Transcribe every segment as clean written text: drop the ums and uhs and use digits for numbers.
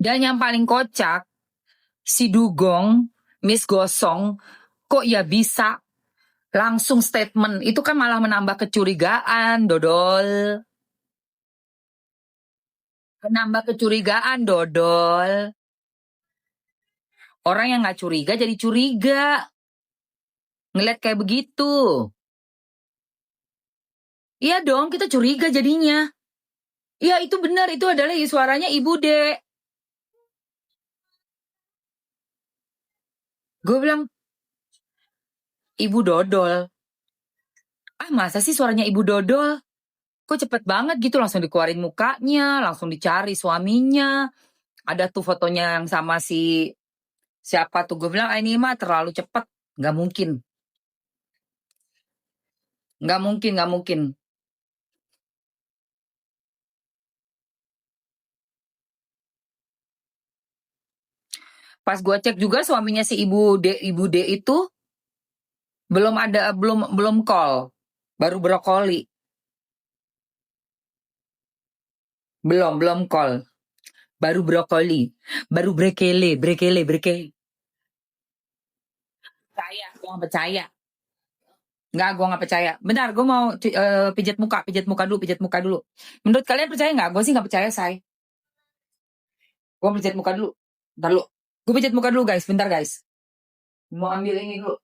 Dan yang paling kocak, si Dugong, Miss Gosong, kok ya bisa langsung statement. Itu kan malah menambah kecurigaan, Dodol. Menambah kecurigaan, Dodol. Orang yang gak curiga jadi curiga. Ngeliat kayak begitu. Iya dong, kita curiga jadinya. Iya, itu benar. Itu adalah suaranya Ibu Dek. Gue bilang, Ibu Dodol. Ah, masa sih suaranya Ibu Dodol? Kok cepet banget gitu, langsung dikeluarin mukanya, langsung dicari suaminya. Ada tuh fotonya yang sama si siapa tuh. Gue bilang, ini mah terlalu cepet. Nggak mungkin. Nggak mungkin, nggak mungkin. Pas gue cek juga suaminya si Ibu D itu belum call. Baru brokoli. Belum call. Baru brokoli. Baru brekele. Percaya, gue gak percaya. Enggak, gue gak percaya. Bentar, gue mau pijat muka dulu. Menurut kalian percaya nggak? Gue sih gak percaya, say. Gue pijat muka dulu. Bentar dulu. Gue pijat muka dulu, guys. Bentar, guys. Mau ambil ini dulu.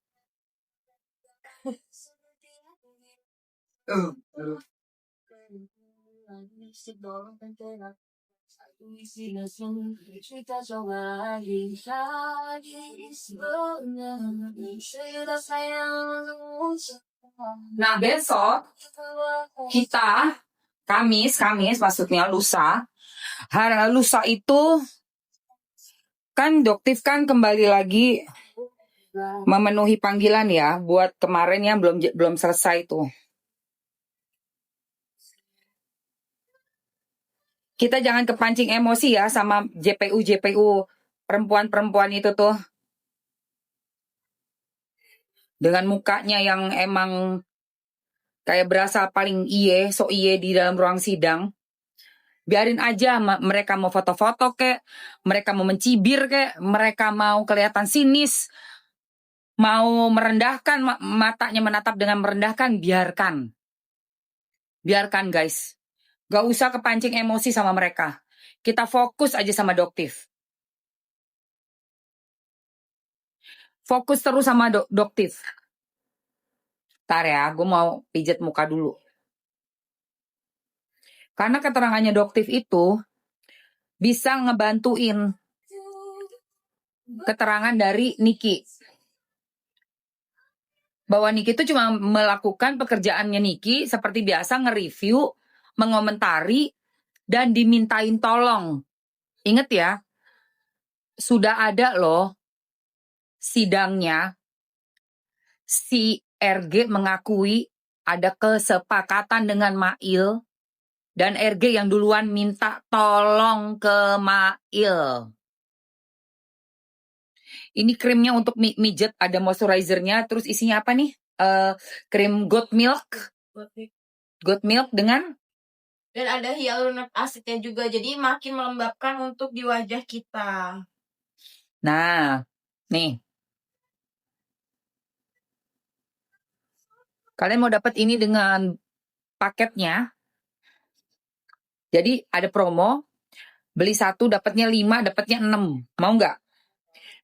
Nah, besok kita Kamis maksudnya lusa. Hari lusa itu kan Doktif kan kembali lagi memenuhi panggilan ya buat kemarin yang belum selesai tuh. Kita jangan kepancing emosi ya sama JPU perempuan-perempuan itu tuh. Dengan mukanya yang emang kayak berasa paling sok iye di dalam ruang sidang. Biarin aja mereka mau foto-foto kek, mereka mau mencibir kek, mereka mau kelihatan sinis, mau merendahkan, matanya menatap dengan merendahkan, biarkan. Biarkan, guys. Gak usah kepancing emosi sama mereka. Kita fokus aja sama Doktif. Fokus terus sama Doktif. Ntar ya, gue mau pijat muka dulu. Karena keterangannya Doktif itu bisa ngebantuin keterangan dari Niki. Bahwa Niki itu cuma melakukan pekerjaannya Niki seperti biasa, nge-review, mengomentari, dan dimintain tolong. Ingat ya, sudah ada loh sidangnya, si RG mengakui ada kesepakatan dengan Mail, dan RG yang duluan minta tolong ke Mail. Ini krimnya untuk mijet, ada moisturizernya, terus isinya apa nih? Krim goat milk. Goat milk dengan? Dan ada hyaluronik asidnya juga, jadi makin melembabkan untuk di wajah kita. Nah, nih. Kalian mau dapat ini dengan paketnya. Jadi ada promo, beli 1 dapatnya 5, dapatnya 6. Mau nggak?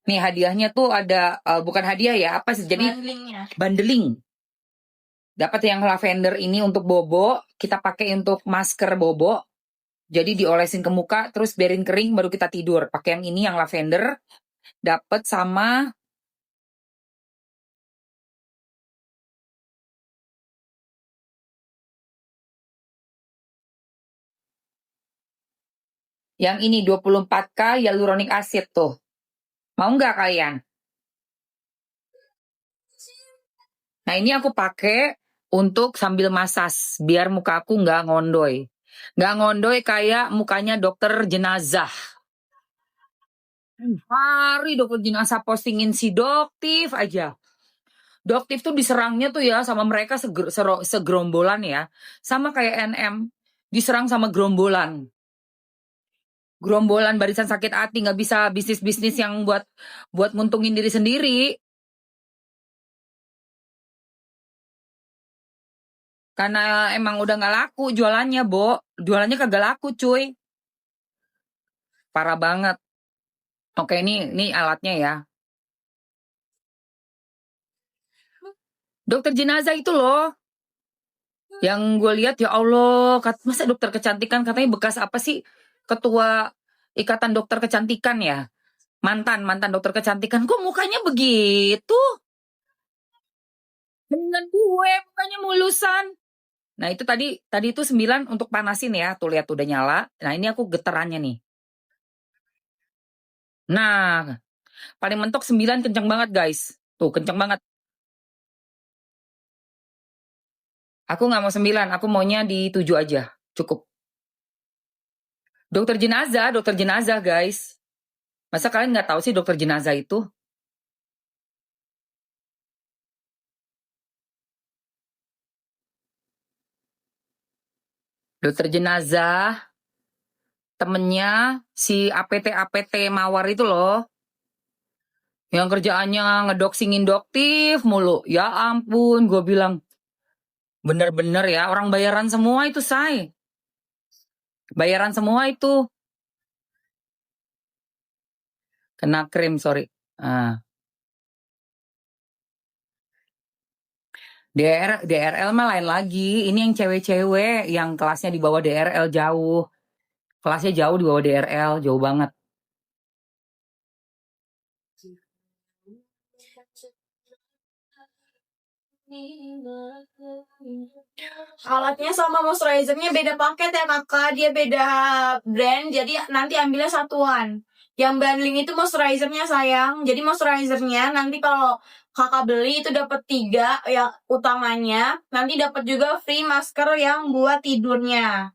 Nih hadiahnya tuh ada, bukan hadiah ya, apa sih? Jadi bundling. Dapat yang lavender ini untuk bobo, kita pakai untuk masker bobo. Jadi diolesin ke muka, terus biarin kering, baru kita tidur. Pakai yang ini, yang lavender. Dapat sama yang ini 24K hyaluronic acid tuh. Mau nggak kalian? Nah ini aku pakai untuk sambil masas, biar muka aku nggak ngondoy. Nggak ngondoy kayak mukanya dokter jenazah. Hari dokter jenazah postingin si Doktif aja. Doktif tuh diserangnya tuh ya sama mereka segerombolan ya. Sama kayak NM, diserang sama gerombolan. gerombolan barisan sakit hati, nggak bisa bisnis-bisnis yang buat nguntungin diri sendiri. Karena emang udah nggak laku jualannya, Bo. Jualannya kagak laku, cuy. Parah banget. Oke, ini alatnya ya. Dokter jenazah itu loh. Yang gue lihat, ya Allah, masa dokter kecantikan katanya bekas apa sih? Ketua Ikatan Dokter Kecantikan ya? Mantan dokter kecantikan. Kok mukanya begitu? Dengan gue mukanya mulusan. Nah, itu tadi itu 9 untuk panasin ya. Tuh lihat udah nyala. Nah, ini aku geterannya nih. Nah, paling mentok 9 kenceng banget, guys. Tuh, kenceng banget. Aku nggak mau 9, aku maunya di 7 aja. Cukup. Dokter jenazah, guys. Masa kalian nggak tahu sih dokter jenazah itu? Dokter jenazah, temennya si APT Mawar itu loh. Yang kerjaannya ngedoxing induktif mulu. Ya ampun, gue bilang. Bener-bener ya, orang bayaran semua itu, say. Bayaran semua itu. Kena krim, sorry. DRL mah lain lagi. Ini yang cewek-cewek yang kelasnya di bawah DRL jauh. Kelasnya jauh di bawah DRL, jauh banget. Alatnya sama moisturizernya beda paket ya kakak, dia beda brand, jadi nanti ambilnya satuan. Yang bundling itu moisturizernya sayang, jadi moisturizernya nanti kalau kakak beli itu dapat 3 yang utamanya, nanti dapat juga free masker yang buat tidurnya.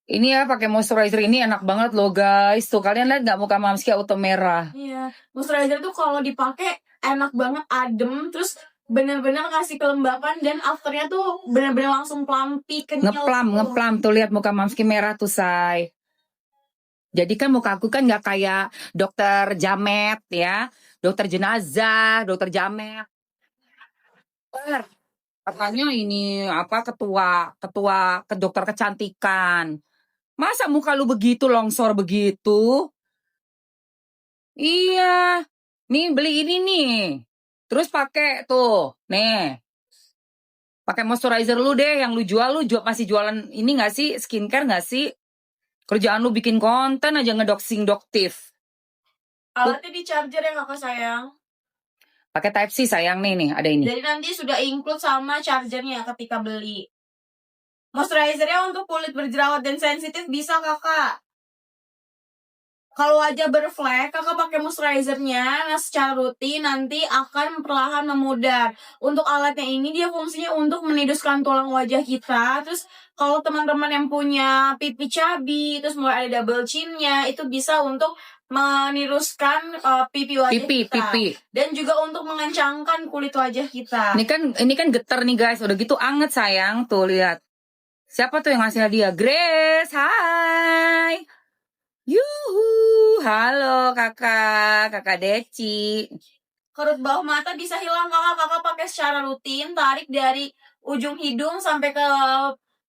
Ini ya pakai moisturizer ini enak banget loh guys. Tuh kalian lihat nggak muka Mamski auto merah? Iya, moisturizer tuh kalau dipakai enak banget, adem, terus bener-bener kasih kelembapan dan afternya tuh bener-bener langsung plumpy, kenyal. Ngeplam tuh lihat muka Mamski merah tuh, say. Jadi kan muka aku kan nggak kayak dokter jamet ya, dokter jenazah, dokter jamet. Katanya ini apa ketua ke dokter kecantikan. Masa muka lu begitu longsor begitu? Iya. Nih beli ini nih. Terus pakai tuh. Nih. Pakai moisturizer lu deh yang lu jual masih jualan ini nggak sih? Skincare nggak sih? Kerjaan lu bikin konten aja ngedoxing doktif. Alatnya di charger ya kakak sayang. Pakai Type C sayang nih ada ini. Jadi nanti sudah include sama chargernya ketika beli. Moisturizernya untuk kulit berjerawat dan sensitif bisa kakak. Kalau wajah berflek, kakak pakai moisturizernya, nah secara rutin nanti akan perlahan memudar. Untuk alatnya ini dia fungsinya untuk meniduskan tulang wajah kita. Terus kalau teman-teman yang punya pipi cabi, terus mulai ada double chin-nya, itu bisa untuk meniruskan pipi wajah kita. Dan juga untuk mengencangkan kulit wajah kita. Ini kan getar nih guys, udah gitu anget sayang, tuh lihat. Siapa tuh yang ngasih hadiah? Grace, hai. Yuhu, halo kakak Deci. Kerut bawah mata bisa hilang kakak pakai secara rutin, tarik dari ujung hidung sampai ke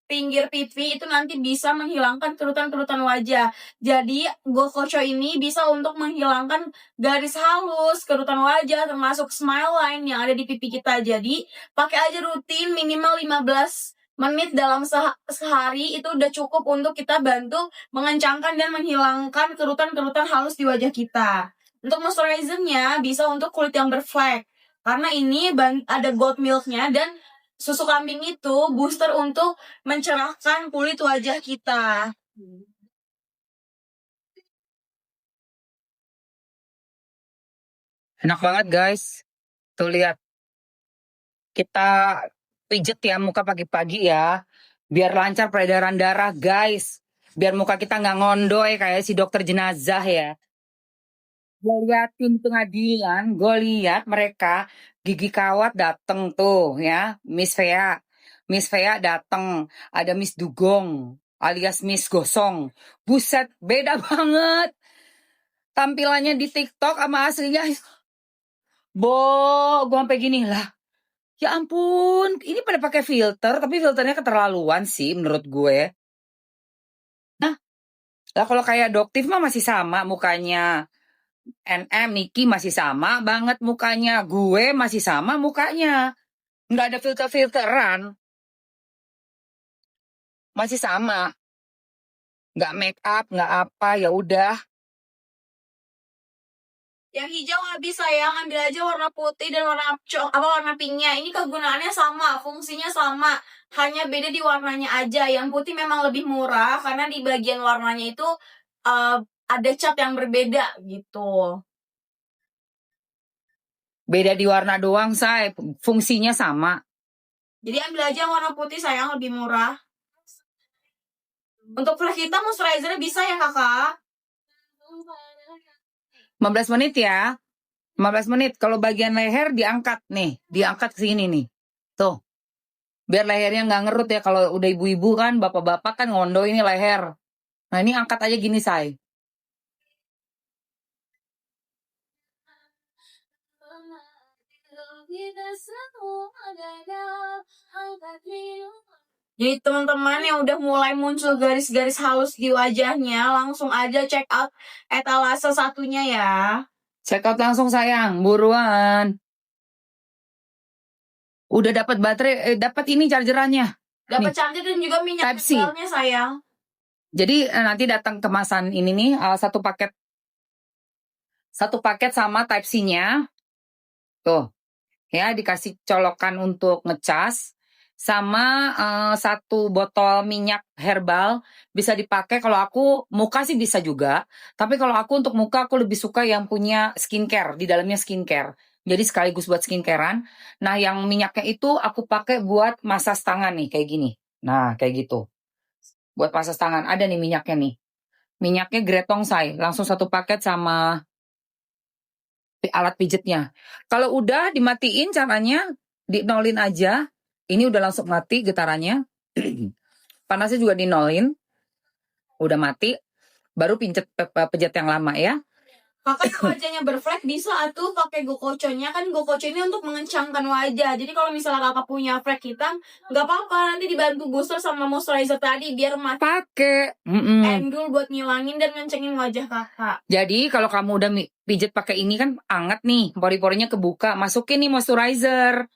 pinggir pipi, itu nanti bisa menghilangkan kerutan-kerutan wajah. Jadi Gokocho ini bisa untuk menghilangkan garis halus, kerutan wajah, termasuk smile line yang ada di pipi kita. Jadi pakai aja rutin minimal 15 menit dalam sehari, itu udah cukup untuk kita bantu mengencangkan dan menghilangkan kerutan-kerutan halus di wajah kita. Untuk moisturizernya bisa untuk kulit yang berflek, karena ini ada goat milknya, dan susu kambing itu booster untuk mencerahkan kulit wajah kita. Enak banget guys. Tuh lihat. Kita pijet ya muka pagi-pagi ya. Biar lancar peredaran darah guys. Biar muka kita nggak ngondoy kayak si dokter jenazah ya. Gue liatin pengadilan, gue lihat mereka Gigi Kawat dateng tuh ya, Miss Fea dateng, ada Miss Dugong, alias Miss Gosong. Buset, beda banget. Tampilannya di TikTok sama aslinya. Gue sampai gini lah. Ya ampun, ini pada pakai filter, tapi filternya keterlaluan sih menurut gue. Nah, lah kalau kayak Doktif mah masih sama mukanya. NM, Niki masih sama banget mukanya. Gue masih sama mukanya. Nggak ada filter-filteran. Masih sama. Nggak make up, nggak apa, ya udah. Yang hijau habis sayang, ambil aja warna putih dan warna pinknya. Ini kegunaannya sama, fungsinya sama, hanya beda di warnanya aja. Yang putih memang lebih murah karena di bagian warnanya itu ada cat yang berbeda gitu. Beda di warna doang, say. Fungsinya sama. Jadi ambil aja warna putih sayang, lebih murah. Untuk flash hitam moisturizer bisa ya kakak? 15 menit ya. 15 menit. Kalau bagian leher diangkat nih. Diangkat ke sini nih. Tuh. Biar lehernya nggak ngerut ya. Kalau udah ibu-ibu kan, bapak-bapak kan ngondo ini leher. Nah ini angkat aja gini, say. Jadi teman-teman yang udah mulai muncul garis-garis halus di wajahnya, langsung aja check out etalase satunya ya. Check out langsung sayang, buruan. Udah dapat baterai, dapat ini chargerannya. Dapat Nih, charger dan juga minyak Type-C. tempelnya sayang. Jadi nanti datang kemasan ini nih, satu paket sama Type-C-nya. Tuh, ya dikasih colokan untuk ngecas. Sama satu botol minyak herbal bisa dipakai. Kalau aku muka sih bisa juga, tapi kalau aku untuk muka aku lebih suka yang punya skincare, di dalamnya skincare, jadi sekaligus buat skincarean. Nah yang minyaknya itu aku pakai buat masas tangan nih kayak gini. Nah kayak gitu buat masas tangan. Ada nih minyaknya Gretong Say, langsung satu paket sama alat pijetnya. Kalau udah dimatiin, caranya dinolin aja. Ini udah langsung mati getarannya. Panasnya juga dinolin. Udah mati. Baru pejet yang lama ya. Kakak wajahnya berflek bisa tuh pakai gokoconya. Kan gokoco ini untuk mengencangkan wajah. Jadi kalau misalnya kakak punya flek hitam, nggak apa-apa. Nanti dibantu booster sama moisturizer tadi biar mati. Pakai. Endul buat ngilangin dan ngencengin wajah kakak. Jadi kalau kamu udah pijet pakai ini kan anget nih. Pori-porinya kebuka. Masukin nih moisturizer.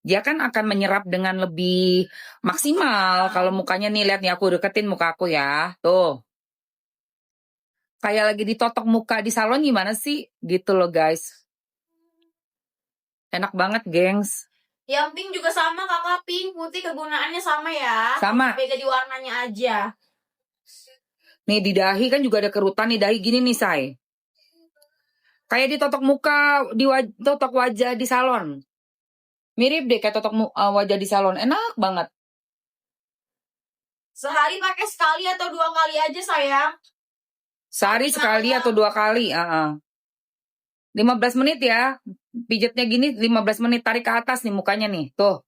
Dia kan akan menyerap dengan lebih maksimal. Kalau mukanya nih, lihat nih aku deketin muka aku ya. Tuh. Kayak lagi ditotok muka di salon gimana sih? Gitu loh guys. Enak banget gengs. Yang pink juga sama kakak, pink putih kegunaannya sama ya. Sama. Beda di warnanya aja. Nih di dahi kan juga ada kerutan nih, dahi gini nih say. Kayak ditotok muka, totok wajah di salon. Mirip deh kayak totok wajah di salon, enak banget. Sehari pakai sekali atau 2 kali aja sayang. Sehari sekali atau 2 kali. 15 menit ya. Pijetnya gini 15 menit, tarik ke atas nih mukanya nih. Tuh.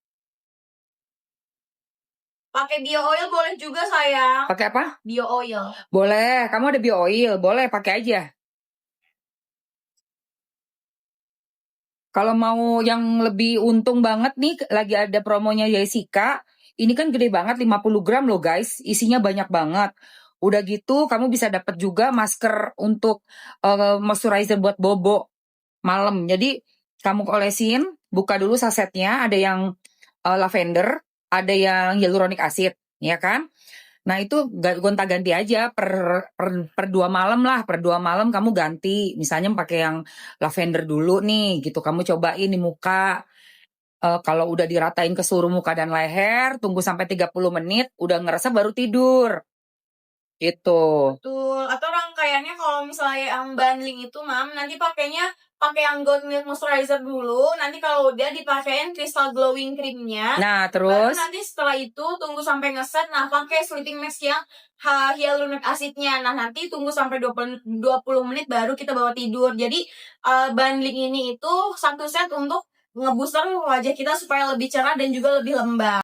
Pakai bio oil boleh juga sayang. Pakai apa? Bio oil. Boleh, kamu ada bio oil, boleh pakai aja. Kalau mau yang lebih untung banget nih, lagi ada promonya Jessica. Ini kan gede banget, 50 gram loh guys. Isinya banyak banget. Udah gitu, kamu bisa dapat juga masker untuk moisturizer buat bobo malam. Jadi, kamu olesin, buka dulu sasetnya. Ada yang lavender, ada yang hyaluronic acid, ya kan? Nah itu gonta-ganti aja per 2 malam lah, per 2 malam kamu ganti. Misalnya pakai yang lavender dulu nih, gitu. Kamu cobain di muka. Kalau udah diratain ke seluruh muka dan leher, tunggu sampai 30 menit, udah ngeresep baru tidur. Gitu. Betul. Atau rangkaiannya kalau misalnya yang bundling itu, Mam, nanti pakainya pakai yang Gold Milk Moisturizer dulu. Nanti kalau udah dipakein Crystal Glowing Creamnya. Nah, terus? Baru nanti setelah itu tunggu sampai ngeset. Nah, pakai sleeping mask yang hyaluronic acidnya. Nah, nanti tunggu sampai 20 menit baru kita bawa tidur. Jadi, bundling ini itu satu set untuk ngebooster wajah kita supaya lebih cerah dan juga lebih lembab.